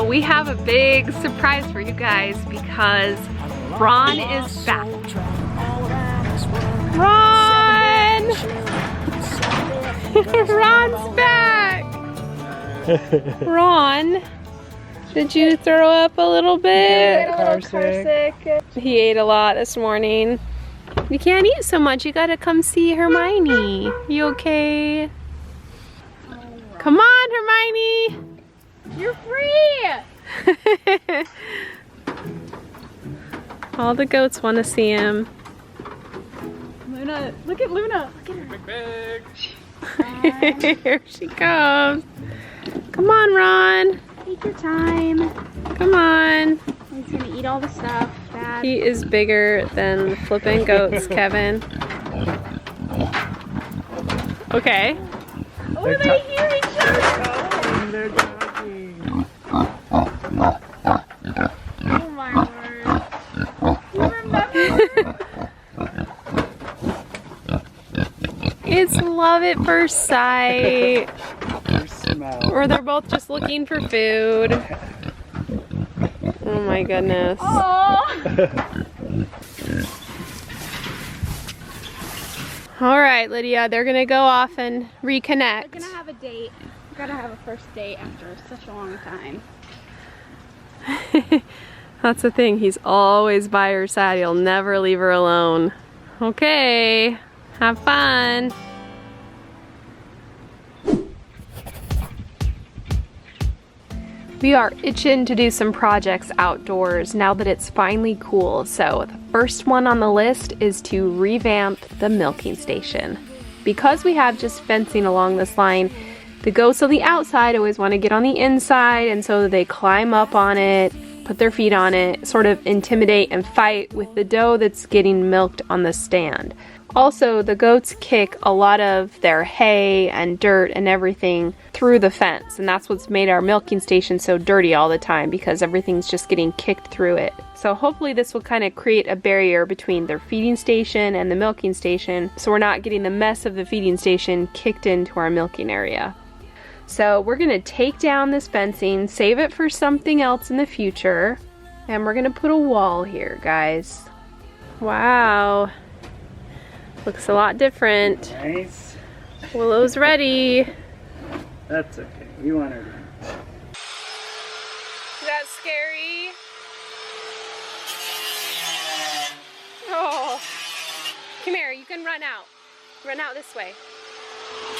So we have a big surprise for you guys because Ron is back. Ron! Ron's back! Ron, did you throw up a little bit? A little car sick. He ate a lot this morning. You can't eat so much. You gotta come see Hermione. You okay? Come on, Hermione! You're free! All the goats want to see him. Luna, look at Luna. Look at her. Here she comes. Come on, Ron. Take your time. Come on. He's gonna eat all the stuff. Dad. He is bigger than flipping goats, Kevin. Okay. Oh, they hear each other. They're talking. Oh my word. You remember? It's love at first sight. Their smell. Or they're both just looking for food. Oh my goodness. Oh. All right, Lydia, they're gonna go off and reconnect. We're gonna have a date. We gotta have a first date after such a long time. That's the thing, he's always by her side. He'll never leave her alone. Okay, have fun. We are itching to do some projects outdoors now that it's finally cool. So the first one on the list is to revamp the milking station. Because we have just fencing along this line, the goats on the outside always want to get on the inside, and so they climb up on it, put their feet on it, sort of intimidate and fight with the doe that's getting milked on the stand. Also, the goats kick a lot of their hay and dirt and everything through the fence, and that's what's made our milking station so dirty all the time, because everything's just getting kicked through it. So hopefully this will kind of create a barrier between their feeding station and the milking station, so we're not getting the mess of the feeding station kicked into our milking area. So we're gonna take down this fencing, save it for something else in the future, and we're gonna put a wall here, guys. Wow. Looks a lot different. Nice. Willow's ready. That's okay. We want her to. Is that scary? Oh. Come here, you can run out. Run out this way.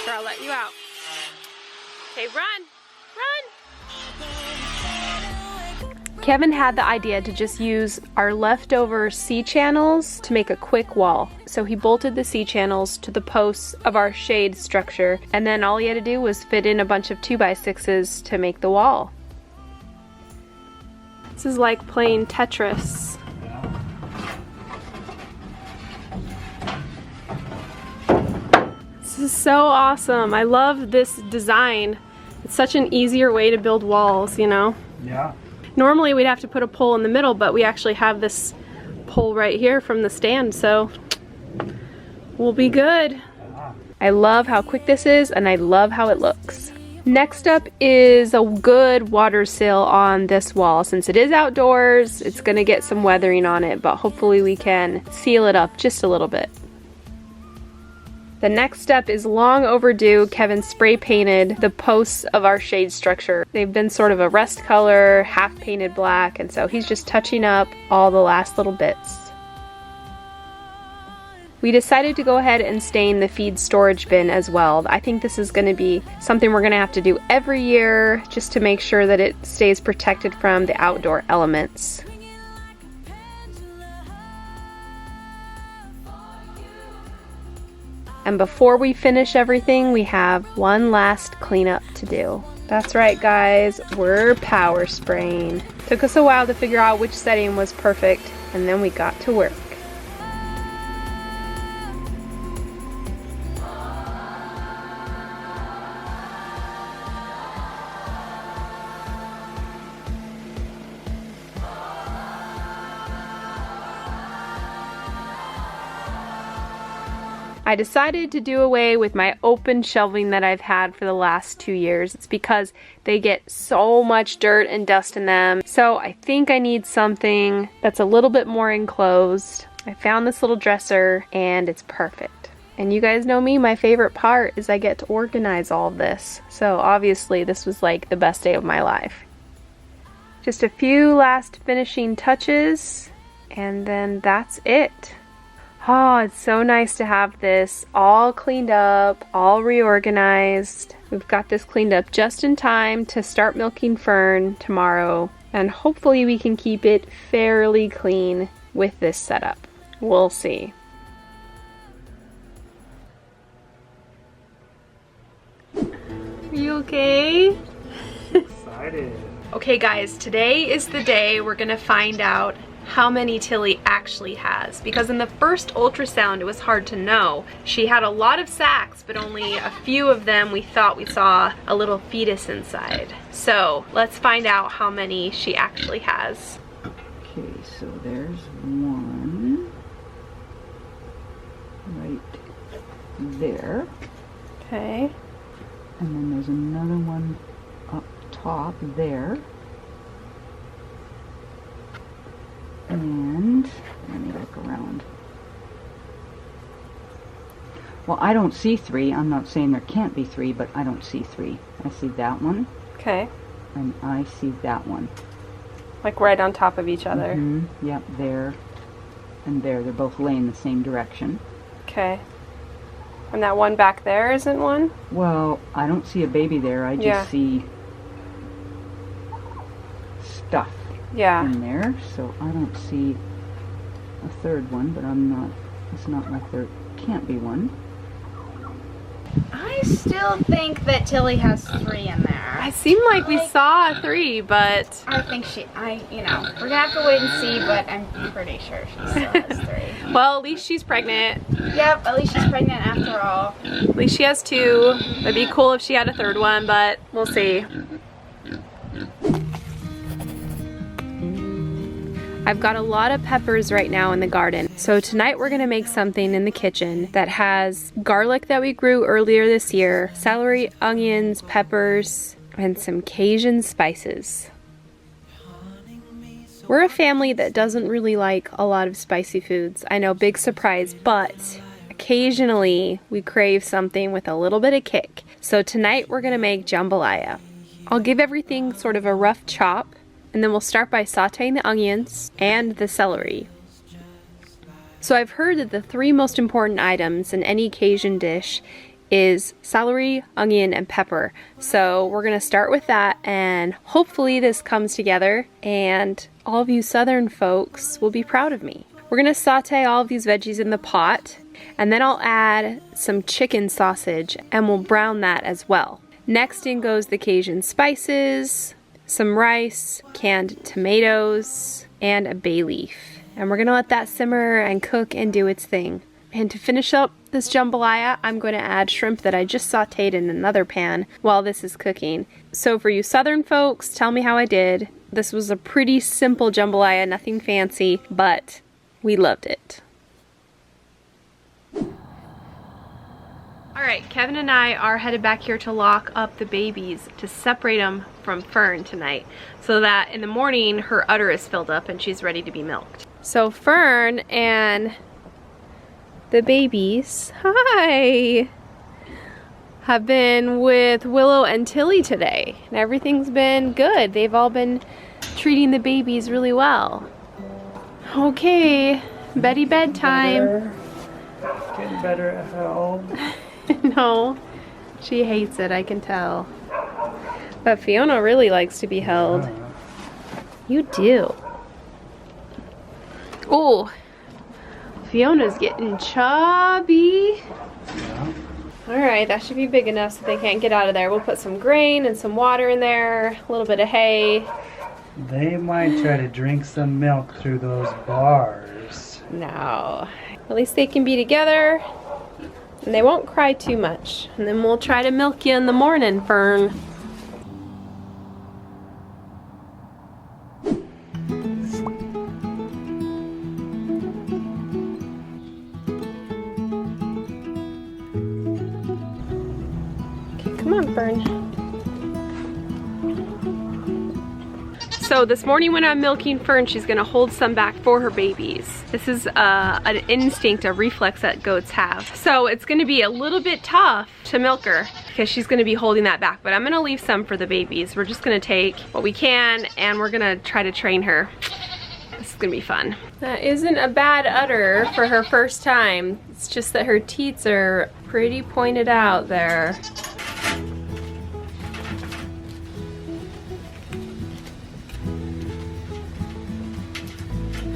Or I'll let you out. Okay, run! Run! Kevin had the idea to just use our leftover C-channels to make a quick wall. So he bolted the C-channels to the posts of our shade structure, and then all he had to do was fit in a bunch of 2x6s to make the wall. This is like playing Tetris. This is so awesome. I love this design. It's such an easier way to build walls, you know? Yeah. Normally we'd have to put a pole in the middle, but we actually have this pole right here from the stand, so we'll be good. I love how quick this is, and I love how it looks. Next up is a good water seal on this wall. Since it is outdoors, it's gonna get some weathering on it, but hopefully we can seal it up just a little bit. The next step is long overdue. Kevin spray painted the posts of our shade structure. They've been sort of a rust color, half painted black, and so he's just touching up all the last little bits. We decided to go ahead and stain the feed storage bin as well. I think this is going to be something we're going to have to do every year just to make sure that it stays protected from the outdoor elements. And before we finish everything, we have one last cleanup to do. That's right, guys, we're power spraying. Took us a while to figure out which setting was perfect, and then we got to work. I decided to do away with my open shelving that I've had for the last 2 years. It's because they get so much dirt and dust in them. So I think I need something that's a little bit more enclosed. I found this little dresser and it's perfect. And you guys know me, my favorite part is I get to organize all of this. So obviously this was like the best day of my life. Just a few last finishing touches and then that's it. Oh, it's so nice to have this all cleaned up, all reorganized. We've got this cleaned up just in time to start milking Fern tomorrow, and hopefully we can keep it fairly clean with this setup. We'll see. Are you okay? Excited. Okay guys, today is the day we're gonna find out how many Tilly actually has, because in the first ultrasound it was hard to know. She had a lot of sacs, but only a few of them we thought we saw a little fetus inside. So let's find out how many she actually has. Okay, so there's one right there, Okay. and then there's another one up top there. And let me look around. Well, I don't see three. I'm not saying there can't be three, but I don't see three. I see that one, Okay. and I see that one. Like right on top of each other. Yep, there and there. They're both laying the same direction. Okay. And that one back there isn't one? Well, I don't see a baby there. I just see stuff Yeah. in there, so I don't see a third one, but it's not like there can't be one. I still think that Tilly has 3 in there. It seemed like we saw 3, but I think we're gonna have to wait and see, but I'm pretty sure she still has 3. well, at least she's pregnant. Yep, at least she's pregnant after all. At least she has 2. It'd be cool if she had a 3rd one, but we'll see. I've got a lot of peppers right now in the garden. So tonight we're gonna make something in the kitchen that has garlic that we grew earlier this year, celery, onions, peppers, and some Cajun spices. We're a family that doesn't really like a lot of spicy foods. I know, big surprise, but occasionally we crave something with a little bit of kick. So tonight we're gonna make jambalaya. I'll give everything sort of a rough chop, and then we'll start by sauteing the onions and the celery. So I've heard that the 3 most important items in any Cajun dish is celery, onion, and pepper. So we're gonna start with that, and hopefully this comes together and all of you Southern folks will be proud of me. We're gonna saute all of these veggies in the pot, and then I'll add some chicken sausage and we'll brown that as well. Next in goes the Cajun spices, some rice, canned tomatoes, and a bay leaf. And we're gonna let that simmer and cook and do its thing. And to finish up this jambalaya, I'm going to add shrimp that I just sauteed in another pan while this is cooking. So for you Southern folks, tell me how I did. This was a pretty simple jambalaya, nothing fancy, but we loved it. Alright, Kevin and I are headed back here to lock up the babies to separate them from Fern tonight so that in the morning her udder is filled up and she's ready to be milked. So Fern and the babies, hi, have been with Willow and Tilly today and everything's been good. They've all been treating the babies really well. Okay, Betty bedtime. Getting better at home. No, she hates it, I can tell. But Fiona really likes to be held. You do. Oh, Fiona's getting chubby. Yeah. Alright, that should be big enough so they can't get out of there. We'll put some grain and some water in there, a little bit of hay. They might try to drink some milk through those bars. No. At least they can be together and they won't cry too much. And then we'll try to milk you in the morning, Fern. Come on, Fern. So this morning when I'm milking Fern, she's gonna hold some back for her babies. This is an instinct, a reflex that goats have. So it's gonna be a little bit tough to milk her because she's gonna be holding that back, but I'm gonna leave some for the babies. We're just gonna take what we can and we're gonna try to train her. This is gonna be fun. That isn't a bad udder for her first time. It's just that her teats are pretty pointed out there.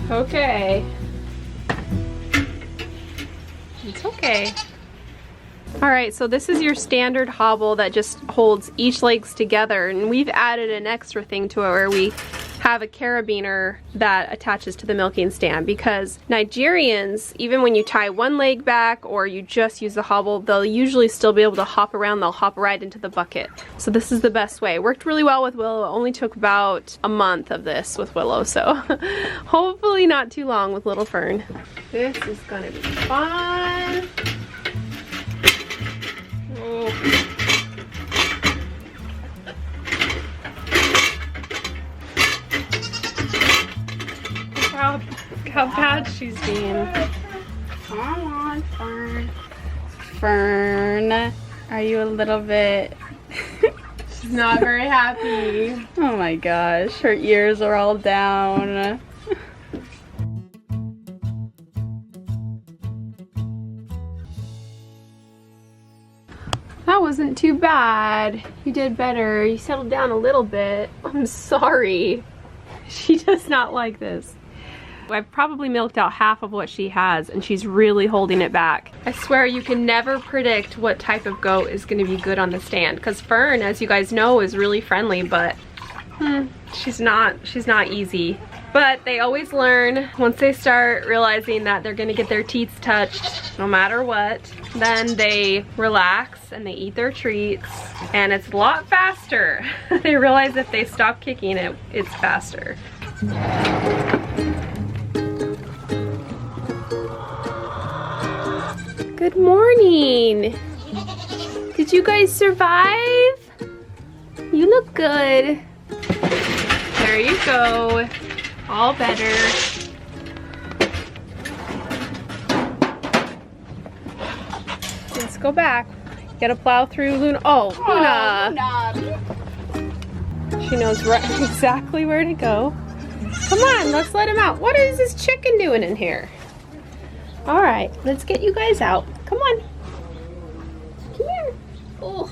Okay. It's okay. All right, so this is your standard hobble that just holds each legs together, and we've added an extra thing to it where we have a carabiner that attaches to the milking stand, because Nigerians, even when you tie one leg back or you just use the hobble, they'll usually still be able to hop around. They'll hop right into the bucket. So this is the best way. It worked really well with Willow. It only took about a month of this with Willow, so hopefully not too long with little Fern. This is gonna be fun. Oh. How bad she's being. Come on, Fern. Fern, are you a little bit... She's not very happy. Oh my gosh, her ears are all down. That wasn't too bad. You did better. You settled down a little bit. I'm sorry. She does not like this. I've probably milked out half of what she has and she's really holding it back. I swear you can never predict what type of goat is going to be good on the stand, because Fern, as you guys know, is really friendly, but she's not easy. But they always learn once they start realizing that they're going to get their teats touched no matter what. Then they relax and they eat their treats, and it's a lot faster. They realize if they stop kicking it, it's faster. Good morning. Did you guys survive? You look good. There you go. All better. Let's go back. Gotta plow through Luna. Oh, Luna. She knows exactly where to go. Come on, let's let him out. What is this chicken doing in here? All right, let's get you guys out. Come on. Come here. Oh.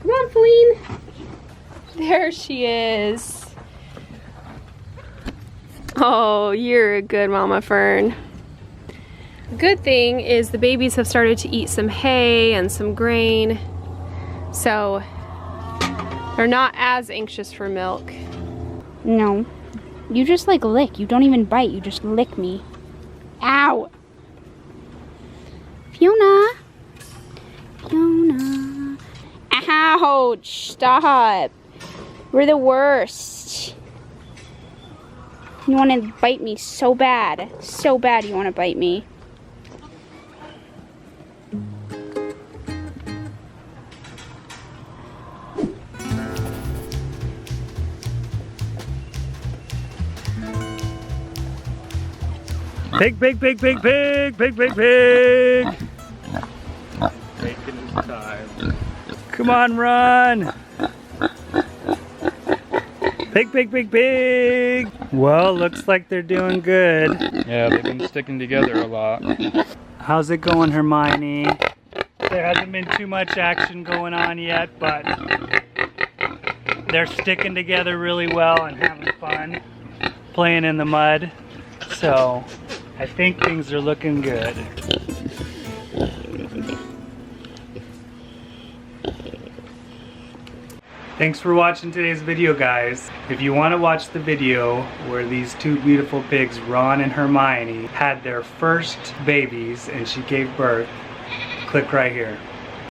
Come on, Feline. There she is. Oh, you're a good mama, Fern. The good thing is the babies have started to eat some hay and some grain, so they're not as anxious for milk. No. You just like lick. You don't even bite. You just lick me. Ow! Fiona! Fiona! Ouch! Stop! We're the worst. You want to bite me so bad. So bad you want to bite me. Pig, pig, pig, pig, pig, pig, pig, pig. Taking his time. Come on, run. Pig, pig, pig, pig. Well, looks like they're doing good. Yeah, they've been sticking together a lot. How's it going, Hermione? There hasn't been too much action going on yet, but they're sticking together really well and having fun playing in the mud. So I think things are looking good. Thanks for watching today's video, guys. If you want to watch the video where these two beautiful pigs, Ron and Hermione, had their first babies and she gave birth, click right here.